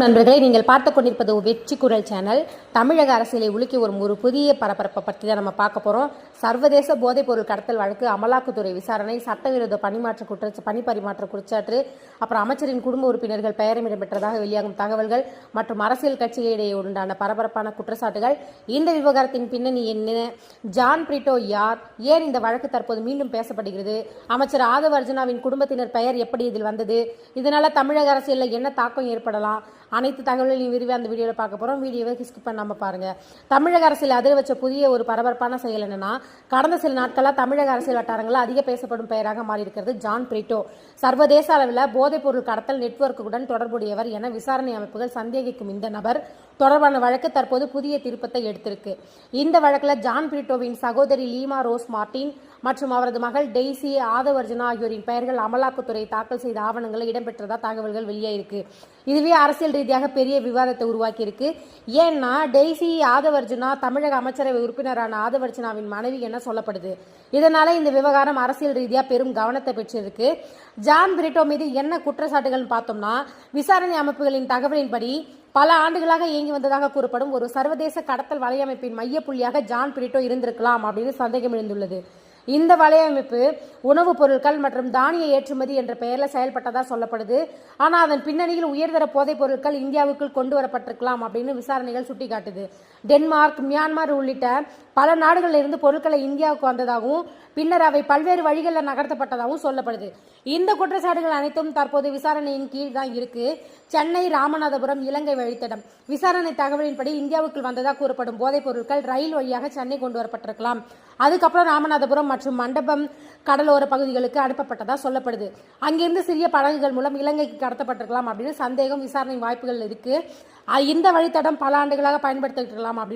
நண்பர்களே, நீங்கள் பார்த்து கொண்டிருப்பது வெற்றி குரல் சேனல். தமிழக அரசியலை உலுக்கி வரும் ஒரு புதிய பரபரப்பை பற்றி தான் நம்ம பார்க்க போகிறோம். சர்வதேச போதைப்பொருள் கடத்தல் வழக்கு, அமலாக்கத்துறை விசாரணை, சட்டவிரோத பணிப்பரிமாற்ற குற்றச்சாட்டு, அப்புறம் அமைச்சரின் குடும்ப உறுப்பினர்கள் பெயரும் இடம்பெற்றதாக வெளியாகும் தகவல்கள் மற்றும் அரசியல் கட்சிகளிடையே உண்டான பரபரப்பான குற்றச்சாட்டுகள். இந்த விவகாரத்தின் பின்னணி என்ன? ஜான் பிரிட்டோ யார்? ஏன் இந்த வழக்கு தற்போது மீண்டும் பேசப்படுகிறது? அமைச்சர் ஆதவ் அர்ஜுனாவின் குடும்பத்தினர் பெயர் எப்படி இதில் வந்தது? இதனால தமிழக அரசியலில் என்ன தாக்கம் ஏற்படலாம்? அனைத்து தகவல்களையும் விரிவாக அந்த வீடியோவில் பார்க்க போகிறோம். வீடியோவை ஸ்கிப் பண்ணாமல் பாருங்க. தமிழக அரசியல் அதிர வச்ச புதிய ஒரு பரபரப்பான செயல் என்னன்னா, கடந்த சில நாட்களாக தமிழக அரசியல் வட்டாரங்களில் அதிக பேசப்படும் பெயராக மாறி இருக்கிறது ஜான் பிரிட்டோ. சர்வதேச அளவில் போதைப் பொருள் கடத்தல் நெட்வொர்க்குடன் தொடர்புடையவர் என விசாரணை அமைப்புகள் சந்தேகிக்கும் இந்த நபர் தொடர்பான வழக்கு தற்போது புதிய திருப்பத்தை எடுத்திருக்கு. இந்த வழக்கில் ஜான் பிரிட்டோவின் சகோதரி லீமா ரோஸ் மார்டின் மற்றும் அவரது மகள் டெய்சி ஆதவ் அர்ஜுனா ஆகியோரின் பெயர்கள் அமலாக்கத்துறை தாக்கல் செய்த ஆவணங்களில் இடம்பெற்றதா தகவல்கள் வெளியாயிருக்கு. இதுவே அரசியல் ரீதியாக பெரிய விவாதத்தை உருவாக்கி இருக்கு. ஏன்னா டெய்சி ஆதவ் அர்ஜுனா தமிழக அமைச்சரவை உறுப்பினரான ஆதவ் அர்ஜுனாவின் மனைவி என சொல்லப்படுது. இதனால இந்த விவகாரம் அரசியல் ரீதியாக பெரும் கவனத்தை பெற்றிருக்கு. ஜான் பிரிட்டோ மீது என்ன குற்றச்சாட்டுகள் பார்த்தோம்னா, விசாரணை அமைப்புகளின் தகவலின்படி பல ஆண்டுகளாக இயங்கி வந்ததாக கூறப்படும் ஒரு சர்வதேச கடத்தல் வலையமைப்பின் மையப்புள்ளியாக ஜான் பிரிட்டோ இருந்திருக்கலாம் அப்படின்னு சந்தேகம் எழுந்துள்ளது. இந்த வலையமைப்பு உணவுப் பொருட்கள் மற்றும் தானிய ஏற்றுமதி என்ற பெயரில் செயல்பட்டதா சொல்லப்படுது. ஆனால் அதன் பின்னணியில் உயர்தர போதைப் பொருட்கள் இந்தியாவுக்குள் கொண்டு வரப்பட்டிருக்கலாம் அப்படின்னு விசாரணைகள் சுட்டிக்காட்டுது. டென்மார்க், மியான்மர் உள்ளிட்ட பல நாடுகளில் இருந்து பொருட்களை இந்தியாவுக்கு வந்ததாகவும் பின்னர் அவை பல்வேறு வழிகளில் நகர்த்தப்பட்டதாகவும் சொல்லப்படுது. இந்த குற்றச்சாட்டுகள் அனைத்தும் தற்போது விசாரணையின் கீழ் தான் இருக்கு. சென்னை, ராமநாதபுரம், இலங்கை வழித்தடம் விசாரணை தகவலின்படி இந்தியாவுக்குள் வந்ததாக கூறப்படும் போதைப் பொருட்கள் ரயில் வழியாக சென்னை கொண்டு வரப்பட்டிருக்கலாம். அதுக்கப்புறம் ராமநாதபுரம் மற்றும் மண்டபம் கடலோர பகுதிகளுக்கு அனுப்பப்பட்டதா சொல்லப்படுது. அங்கிருந்து சிறிய படகுகள் மூலம் இலங்கைக்கு கடத்தப்பட்டிருக்கலாம் அப்படின்னு சந்தேகம், விசாரணை வாய்ப்புகள் இருக்கு. இந்த வழித்தடம் பல ஆண்டுகளாக பயன்படுத்திட்டு இருக்கலாம் அப்படின்னு